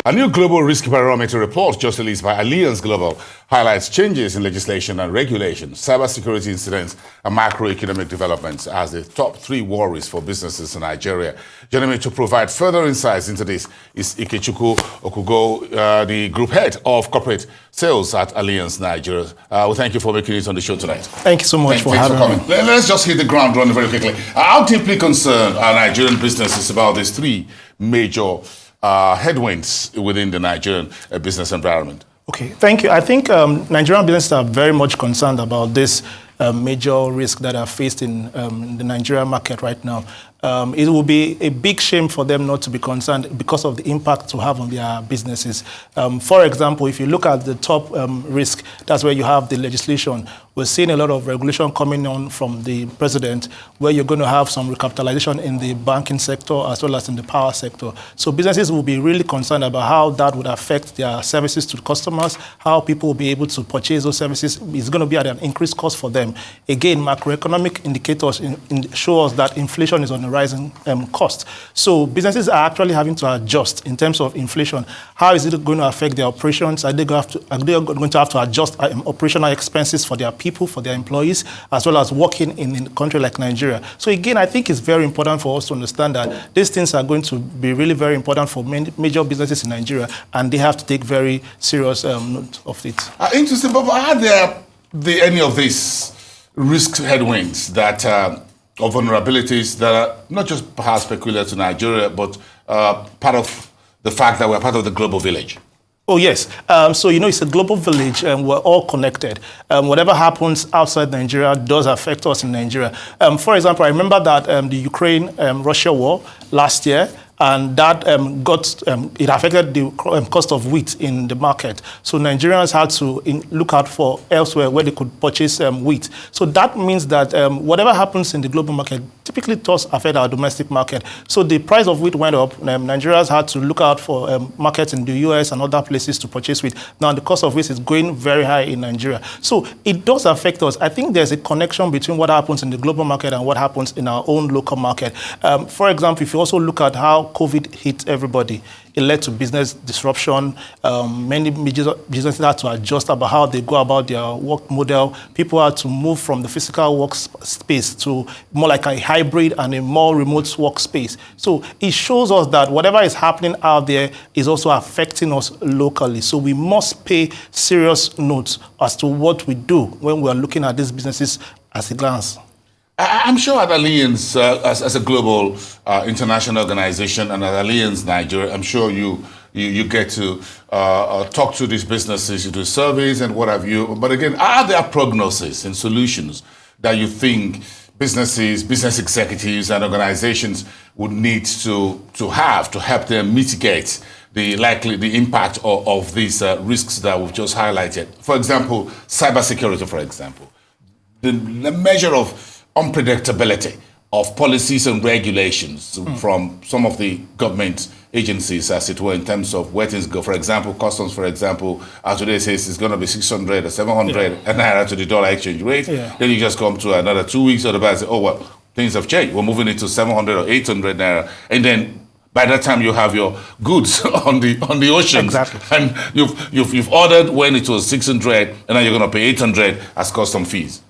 A new global risk barometer report just released by Allianz Global highlights changes in legislation and regulation, cybersecurity incidents, and macroeconomic developments as the top 3 worries for businesses in Nigeria. Joining me to provide further insights into this is Ikechukwu Okugo, the group head of corporate sales at Allianz Nigeria. We thank you for making it on the show tonight. Thank you so much for having me. Let's just hit the ground running very quickly. How deeply concerned are Nigerian businesses about these 3 major headwinds within the Nigerian business environment? Okay, thank you. I think Nigerian businesses are very much concerned about this major risk that are faced in the Nigerian market right now. It will be a big shame for them not to be concerned because of the impact to have on their businesses. For example, if you look at the top risk, that's where you have the legislation. We're seeing a lot of regulation coming on from the president, where you're going to have some recapitalization in the banking sector as well as in the power sector. So businesses will be really concerned about how that would affect their services to customers, how people will be able to purchase those services. It's going to be at an increased cost for them. Again, macroeconomic indicators show us that inflation is on the rising cost. So businesses are actually having to adjust in terms of inflation. How is it going to affect their operations? Are they going to have to adjust operational expenses for their people, for their employees, as well as working in a country like Nigeria? So again, I think it's very important for us to understand that these things are going to be really very important for many major businesses in Nigeria, and they have to take very serious note of it. Interesting, but are there any of these risk headwinds that or vulnerabilities that are not just perhaps peculiar to Nigeria, but part of the fact that we're part of the global village? Oh, yes. So, it's a global village and we're all connected. Whatever happens outside Nigeria does affect us in Nigeria. For example, I remember that the Ukraine-Russia war last year, and that it affected the cost of wheat in the market. So Nigerians had to look out for elsewhere where they could purchase wheat. So that means that whatever happens in the global market typically does affect our domestic market. So the price of wheat went up. Nigerians had to look out for markets in the US and other places to purchase wheat. Now the cost of wheat is going very high in Nigeria. So it does affect us. I think there's a connection between what happens in the global market and what happens in our own local market. For example, if you also look at how COVID hit everybody, it led to business disruption. Many businesses had to adjust about how they go about their work model. People had to move from the physical workspace to more like a hybrid and a more remote workspace. So it shows us that whatever is happening out there is also affecting us locally. So we must pay serious note as to what we do when we are looking at these businesses at a glance. I'm sure at Allianz, as a global international organization, and at Allianz Nigeria, I'm sure you get to talk to these businesses, you do surveys and what have you. But again, are there prognoses and solutions that you think business executives and organizations would need to have to help them mitigate the impact of these risks that we've just highlighted? For example, cybersecurity, for example. The measure of unpredictability of policies and regulations from some of the government agencies, as it were, in terms of where things go. For example, customs, for example, today says it's going to be 600 or 700 naira to the dollar exchange rate. Yeah. Then you just come to another 2 weeks or the and say, oh, well, things have changed. We're moving it to 700 or 800 naira. And then by that time you have your goods on the ocean. Exactly. And you've ordered when it was 600, and now you're going to pay 800 as custom fees.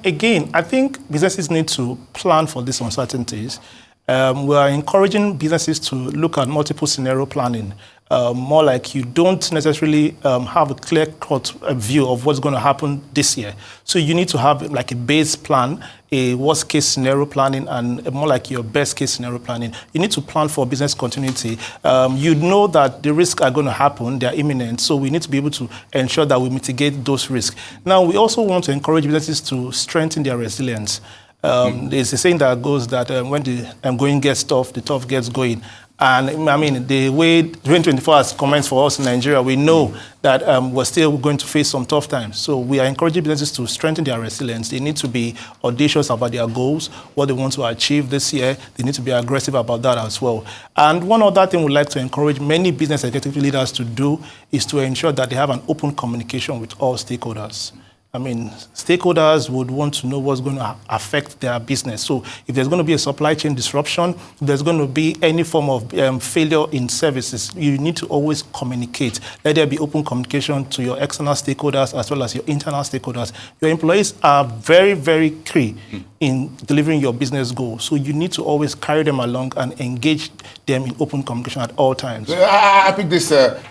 Again, I think businesses need to plan for these uncertainties. We are encouraging businesses to look at multiple scenario planning. More like you don't necessarily have a clear-cut view of what's going to happen this year. So you need to have like a base plan, a worst-case scenario planning, and more like your best-case scenario planning. You need to plan for business continuity. You know that the risks are going to happen, they're imminent, so we need to be able to ensure that we mitigate those risks. Now, we also want to encourage businesses to strengthen their resilience. There's a saying that goes that when the going gets tough, the tough gets going. And I mean, the way 2024 has commenced for us in Nigeria, we know that we're still going to face some tough times. So we are encouraging businesses to strengthen their resilience. They need to be audacious about their goals, what they want to achieve this year. They need to be aggressive about that as well. And one other thing we'd like to encourage many business executive leaders to do is to ensure that they have an open communication with all stakeholders. I mean, stakeholders would want to know what's going to affect their business. So if there's going to be a supply chain disruption, if there's going to be any form of failure in services, you need to always communicate. Let there be open communication to your external stakeholders as well as your internal stakeholders. Your employees are very, very key in delivering your business goals. So you need to always carry them along and engage them in open communication at all times. I picked this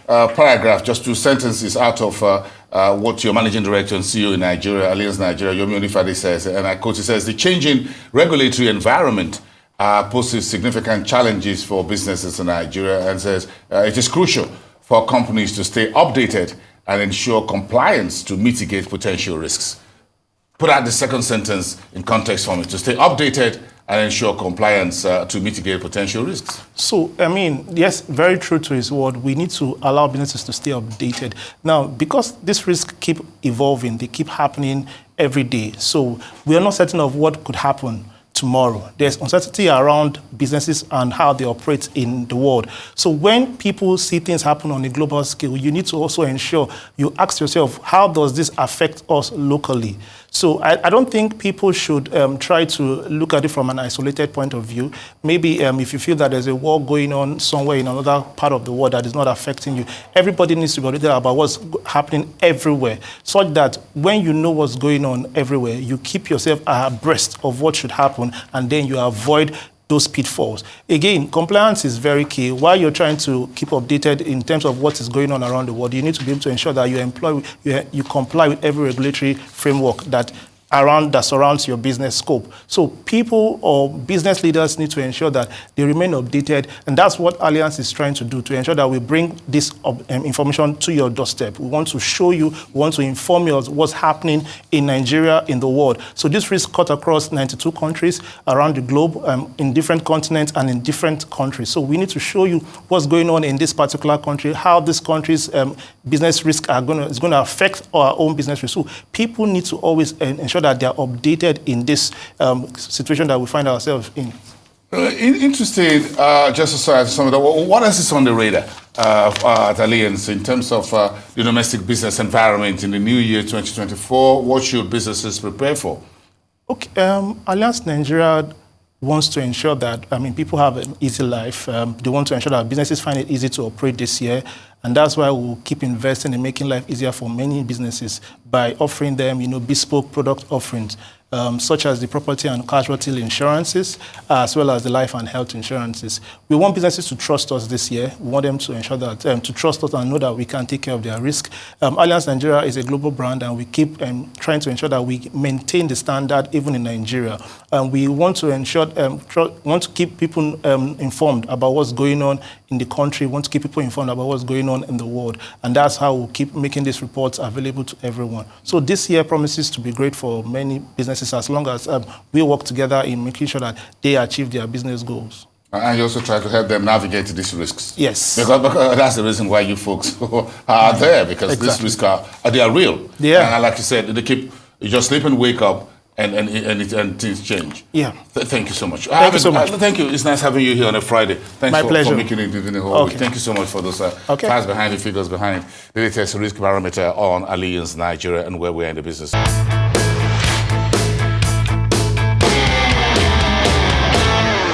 paragraph, just 2 sentences out of what your managing director and CEO in Nigeria, Allianz Nigeria, Yomi Onifade says, and I quote, he says, the changing regulatory environment poses significant challenges for businesses in Nigeria, and says it is crucial for companies to stay updated and ensure compliance to mitigate potential risks. Put out the second sentence in context for me, to stay updated and ensure compliance to mitigate potential risks. So, I mean, yes, very true to his word. We need to allow businesses to stay updated. Now, because these risks keep evolving, they keep happening every day. So we are not certain of what could happen tomorrow. There's uncertainty around businesses and how they operate in the world. So when people see things happen on a global scale, you need to also ensure you ask yourself, how does this affect us locally? So I don't think people should try to look at it from an isolated point of view. Maybe if you feel that there's a war going on somewhere in another part of the world that is not affecting you, everybody needs to be updated about what's happening everywhere, such that when you know what's going on everywhere, you keep yourself abreast of what should happen, and then you avoid those pitfalls. Again, compliance is very key. While you're trying to keep updated in terms of what is going on around the world, you need to be able to ensure that you comply with every regulatory framework that surrounds your business scope. So people or business leaders need to ensure that they remain updated, and that's what Allianz is trying to do, to ensure that we bring this information to your doorstep. We want to show you, we want to inform you of what's happening in Nigeria, in the world. So this risk cut across 92 countries around the globe, in different continents and in different countries. So we need to show you what's going on in this particular country, how this country's business risk is going to affect our own business risk. So people need to always ensure that they are updated in this situation that we find ourselves in. Interesting, just aside some of that, what else is on the radar at Allianz in terms of the domestic business environment in the new year 2024? What should businesses prepare for? Okay, Allianz Nigeria wants to ensure that, people have an easy life. They want to ensure that businesses find it easy to operate this year. And that's why we'll keep investing in making life easier for many businesses by offering them, bespoke product offerings, such as the property and casualty insurances, as well as the life and health insurances. We want businesses to trust us this year. We want them to ensure that, to trust us and know that we can take care of their risk. Allianz Nigeria is a global brand, and we keep trying to ensure that we maintain the standard even in Nigeria. We want to ensure, want to keep people informed about what's going on in the country, want to keep people informed about what's going on in the world. And that's how we'll keep making these reports available to everyone. So this year promises to be great for many businesses, as long as we work together in making sure that they achieve their business goals. And you also try to help them navigate these risks. Yes. Because that's the reason why you folks are there, because exactly. These risks they are real. Yeah. And like you said, you just sleep and wake up, and things change. Yeah. Thank you so much. Thank you so much. Thank you. It's nice having you here on a Friday. Thanks My pleasure. for making it in the whole week. Thank you so much for those facts behind the figures behind the latest risk barometer on Allianz Nigeria and where we are in the business.